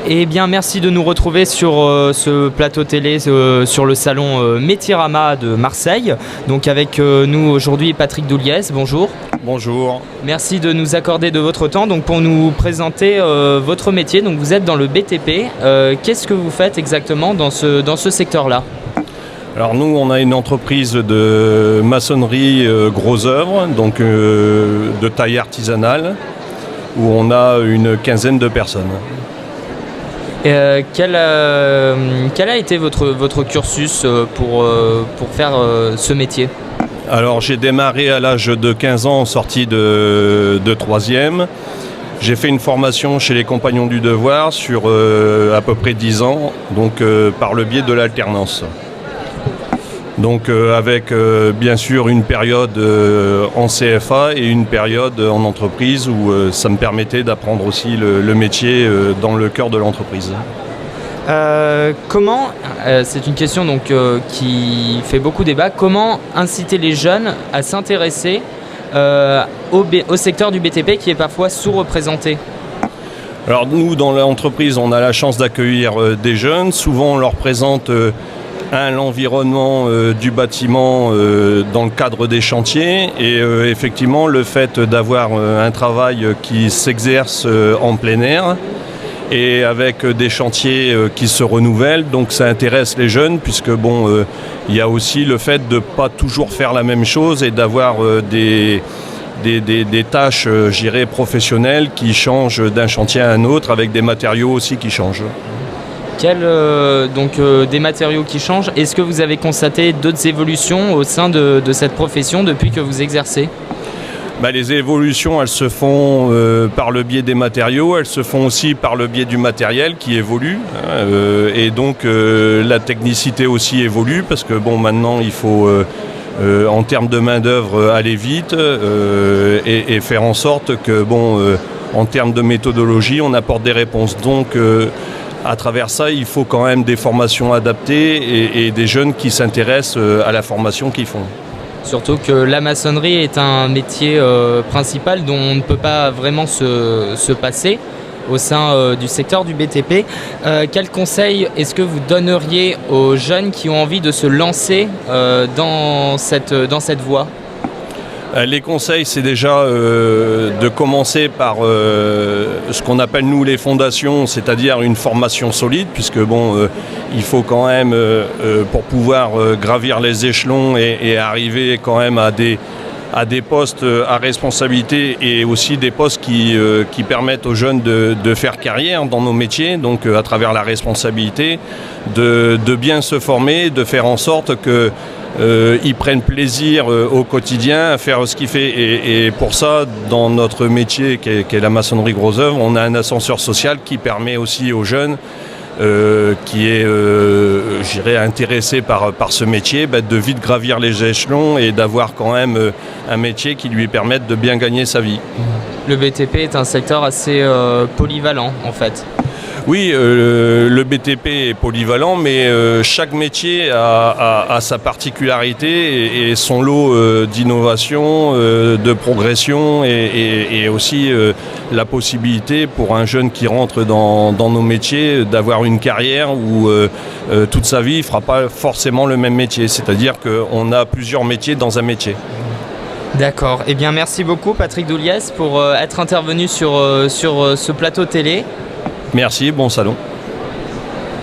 Eh bien, merci de nous retrouver sur ce plateau télé, sur le salon Métirama de Marseille. Donc avec nous aujourd'hui Patrick Douliès, bonjour. Bonjour. Merci de nous accorder de votre temps donc, pour nous présenter votre métier. Donc vous êtes dans le BTP. Qu'est-ce que vous faites exactement dans ce secteur-là ? Alors nous, on a une entreprise de maçonnerie gros œuvre, donc de taille artisanale, où on a une quinzaine de personnes. Quel a été votre cursus pour faire ce métier ? Alors j'ai démarré à l'âge de 15 ans en sortie de 3e. J'ai fait une formation chez les Compagnons du Devoir sur à peu près 10 ans, donc par le biais de l'alternance. Donc avec bien sûr une période en CFA et une période en entreprise où ça me permettait d'apprendre aussi le métier dans le cœur de l'entreprise. Comment, c'est une question donc, qui fait beaucoup débat, comment inciter les jeunes à s'intéresser au secteur du BTP qui est parfois sous-représenté ? Alors nous, dans l'entreprise, on a la chance d'accueillir des jeunes. Souvent, on leur présente l'environnement du bâtiment dans le cadre des chantiers et effectivement le fait d'avoir un travail qui s'exerce en plein air et avec des chantiers qui se renouvellent, donc ça intéresse les jeunes puisque il y a aussi le fait de ne pas toujours faire la même chose et d'avoir des tâches, professionnelles qui changent d'un chantier à un autre avec des matériaux aussi qui changent. Des matériaux qui changent. Est-ce que vous avez constaté d'autres évolutions au sein de cette profession depuis que vous exercez ? Les évolutions, elles se font par le biais des matériaux, elles se font aussi par le biais du matériel qui évolue. Et donc la technicité aussi évolue parce que maintenant il faut, en termes de main-d'œuvre, aller vite et faire en sorte que, en termes de méthodologie, on apporte des réponses. Donc à travers ça, il faut quand même des formations adaptées et des jeunes qui s'intéressent à la formation qu'ils font. Surtout que la maçonnerie est un métier principal dont on ne peut pas vraiment se passer au sein du secteur du BTP. Quel conseil est-ce que vous donneriez aux jeunes qui ont envie de se lancer dans cette voie ? Les conseils, c'est déjà de commencer par ce qu'on appelle nous les fondations, c'est-à-dire une formation solide, puisque il faut quand même, pour pouvoir gravir les échelons et arriver quand même à des postes à responsabilité et aussi des postes qui permettent aux jeunes de faire carrière dans nos métiers, donc à travers la responsabilité, de bien se former, de faire en sorte que ils prennent plaisir au quotidien à faire ce qu'ils font. Et pour ça, dans notre métier qui est la maçonnerie gros œuvre, on a un ascenseur social qui permet aussi aux jeunes qui est intéressé par ce métier de vite gravir les échelons et d'avoir quand même un métier qui lui permette de bien gagner sa vie. Le BTP est un secteur assez polyvalent en fait. Oui, le BTP est polyvalent, mais chaque métier a sa particularité et son lot d'innovation, de progression et aussi la possibilité pour un jeune qui rentre dans nos métiers d'avoir une carrière où toute sa vie il ne fera pas forcément le même métier. C'est-à-dire qu'on a plusieurs métiers dans un métier. D'accord. Eh bien, merci beaucoup Patrick Douliès pour être intervenu sur ce plateau télé. Merci, bon salon.